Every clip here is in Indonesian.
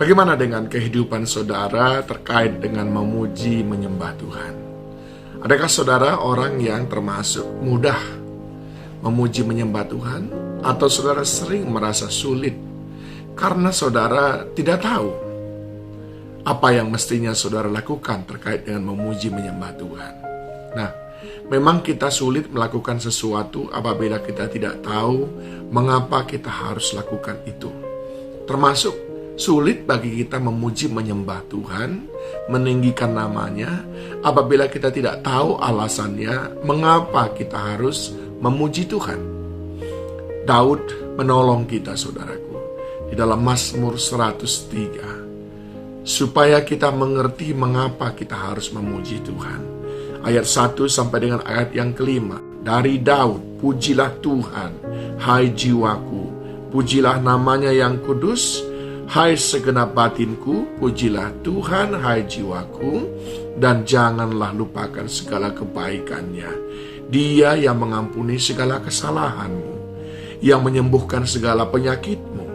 Bagaimana dengan kehidupan saudara terkait dengan memuji menyembah Tuhan? Adakah saudara orang yang termasuk mudah memuji menyembah Tuhan? Atau saudara sering merasa sulit karena saudara tidak tahu apa yang mestinya saudara lakukan terkait dengan memuji menyembah Tuhan? Nah, memang kita sulit melakukan sesuatu apabila kita tidak tahu mengapa kita harus lakukan itu. Termasuk sulit bagi kita memuji menyembah Tuhan, meninggikan namanya, apabila kita tidak tahu alasannya mengapa kita harus memuji Tuhan. Daud menolong kita, saudaraku, di dalam Mazmur 103, supaya kita mengerti mengapa kita harus memuji Tuhan. Ayat 1 sampai dengan ayat yang kelima. Dari Daud, pujilah Tuhan, hai jiwaku, pujilah namanya yang kudus, hai segenap batinku, pujilah Tuhan, hai jiwaku, dan janganlah lupakan segala kebaikannya. Dia yang mengampuni segala kesalahanmu, yang menyembuhkan segala penyakitmu.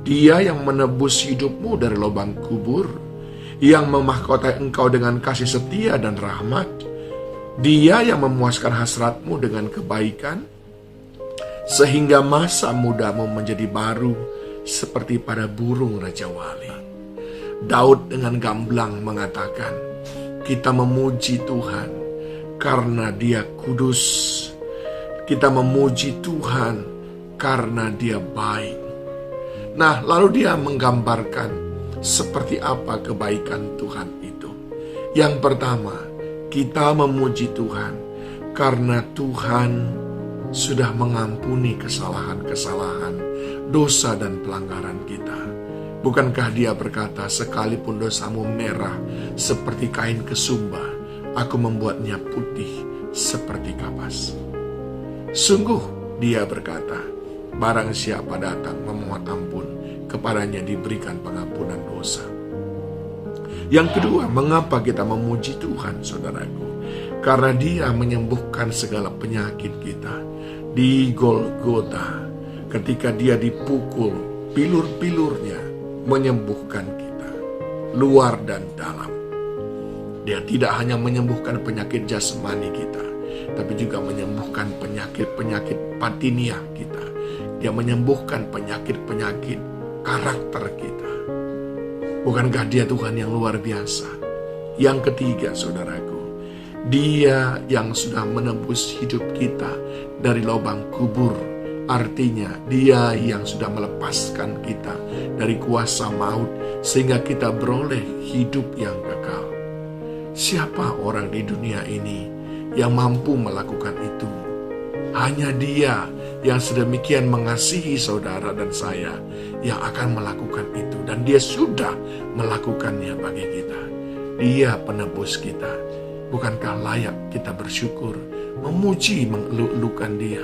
Dia yang menebus hidupmu dari lubang kubur, yang memahkotai engkau dengan kasih setia dan rahmat. Dia yang memuaskan hasratmu dengan kebaikan, sehingga masa mudamu menjadi baru seperti pada burung Raja Wali. Daud dengan gamblang mengatakan, kita memuji Tuhan karena Dia kudus. Kita memuji Tuhan karena Dia baik. Nah, lalu dia menggambarkan seperti apa kebaikan Tuhan itu. Yang pertama, kita memuji Tuhan karena Tuhan sudah mengampuni kesalahan-kesalahan, dosa dan pelanggaran kita. Bukankah Dia berkata, sekalipun dosamu merah seperti kain kesumba, aku membuatnya putih seperti kapas. Sungguh Dia berkata, barang siapa datang memohon ampun, kepadanya diberikan pengampunan dosa. Yang kedua, mengapa kita memuji Tuhan, saudaraku? Karena Dia menyembuhkan segala penyakit kita. Di Golgota, ketika Dia dipukul, pilur-pilurnya menyembuhkan kita, luar dan dalam. Dia tidak hanya menyembuhkan penyakit jasmani kita, tapi juga menyembuhkan penyakit-penyakit batiniah kita. Dia menyembuhkan penyakit-penyakit karakter kita. Bukankah Dia Tuhan yang luar biasa? Yang ketiga, saudaraku, Dia yang sudah menebus hidup kita dari lubang kubur. Artinya Dia yang sudah melepaskan kita dari kuasa maut, sehingga kita beroleh hidup yang kekal. Siapa orang di dunia ini yang mampu melakukan itu? Hanya Dia yang sedemikian mengasihi saudara dan saya yang akan melakukan itu. Dan Dia sudah melakukannya bagi kita. Dia penebus kita. Bukankah layak kita bersyukur, memuji, mengeluh-elukan Dia?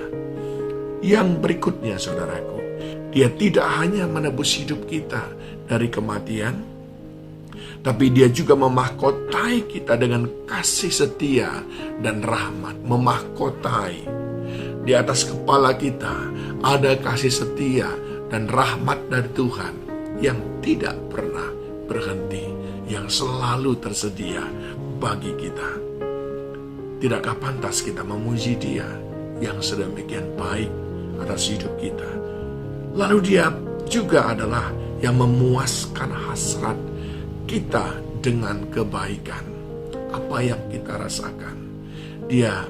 Yang berikutnya, saudaraku, Dia tidak hanya menebus hidup kita dari kematian, tapi Dia juga memahkotai kita dengan kasih setia dan rahmat. Memahkotai. Di atas kepala kita ada kasih setia dan rahmat dari Tuhan yang tidak pernah berhenti, yang selalu tersedia bagi kita. Tidakkah pantas kita memuji Dia yang sedemikian baik atas hidup kita? Lalu Dia juga adalah yang memuaskan hasrat kita dengan kebaikan. Apa yang kita rasakan, Dia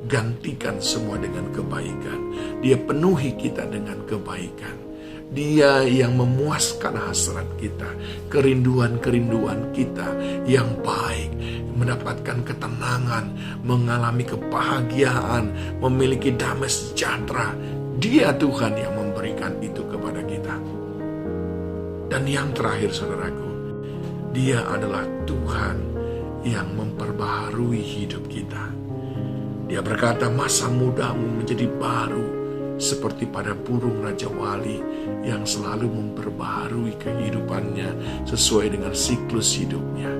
gantikan semua dengan kebaikan. Dia penuhi kita dengan kebaikan. Dia yang memuaskan hasrat kita, kerinduan-kerinduan kita yang baik, mendapatkan ketenangan, mengalami kebahagiaan, memiliki damai sejahtera. Dia Tuhan yang memberikan itu kepada kita. Dan yang terakhir, saudaraku, Dia adalah Tuhan yang memperbaharui hidup kita. Dia berkata, masa mudamu menjadi baru seperti pada burung Raja Wali yang selalu memperbaharui kehidupannya sesuai dengan siklus hidupnya.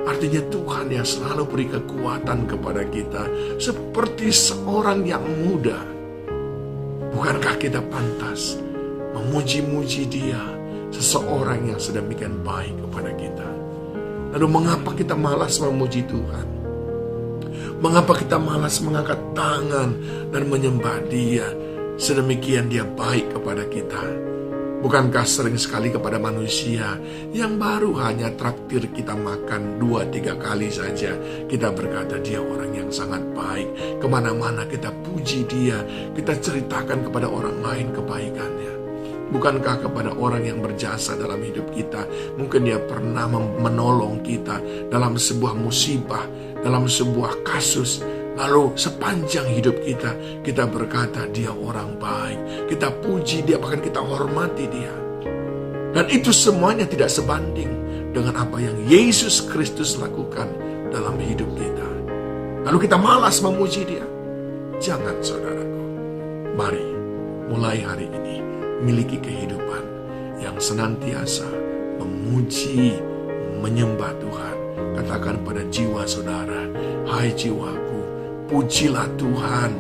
Artinya Tuhan yang selalu beri kekuatan kepada kita seperti seorang yang muda. Bukankah kita pantas memuji-muji Dia seseorang yang sedemikian baik kepada kita. Lalu mengapa kita malas memuji Tuhan? Mengapa kita malas mengangkat tangan dan menyembah Dia? Sedemikian Dia baik kepada kita. Bukankah sering sekali kepada manusia yang baru hanya traktir kita makan 2-3 kali saja, kita berkata dia orang yang sangat baik. Kemana-mana kita puji dia, kita ceritakan kepada orang lain kebaikannya. Bukankah kepada orang yang berjasa dalam hidup kita, mungkin dia pernah menolong kita dalam sebuah musibah, dalam sebuah kasus, lalu sepanjang hidup kita, kita berkata dia orang baik. Kita puji dia, bahkan kita hormati dia. Dan itu semuanya tidak sebanding dengan apa yang Yesus Kristus lakukan dalam hidup kita. Lalu kita malas memuji dia. Jangan, saudaraku. Mari, mulai hari ini, miliki kehidupan yang senantiasa memuji, menyembah Tuhan. Katakan pada jiwa saudara, hai jiwaku, pujilah Tuhan,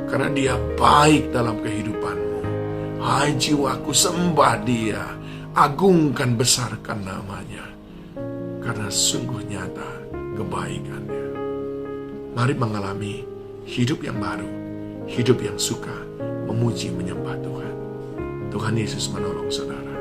karena Dia baik dalam kehidupanmu. Hai jiwaku, sembah Dia, agungkan, besarkan namanya, karena sungguh nyata kebaikannya. Mari mengalami hidup yang baru, hidup yang suka memuji, menyembah Tuhan. Tuhan Yesus menolong saudara.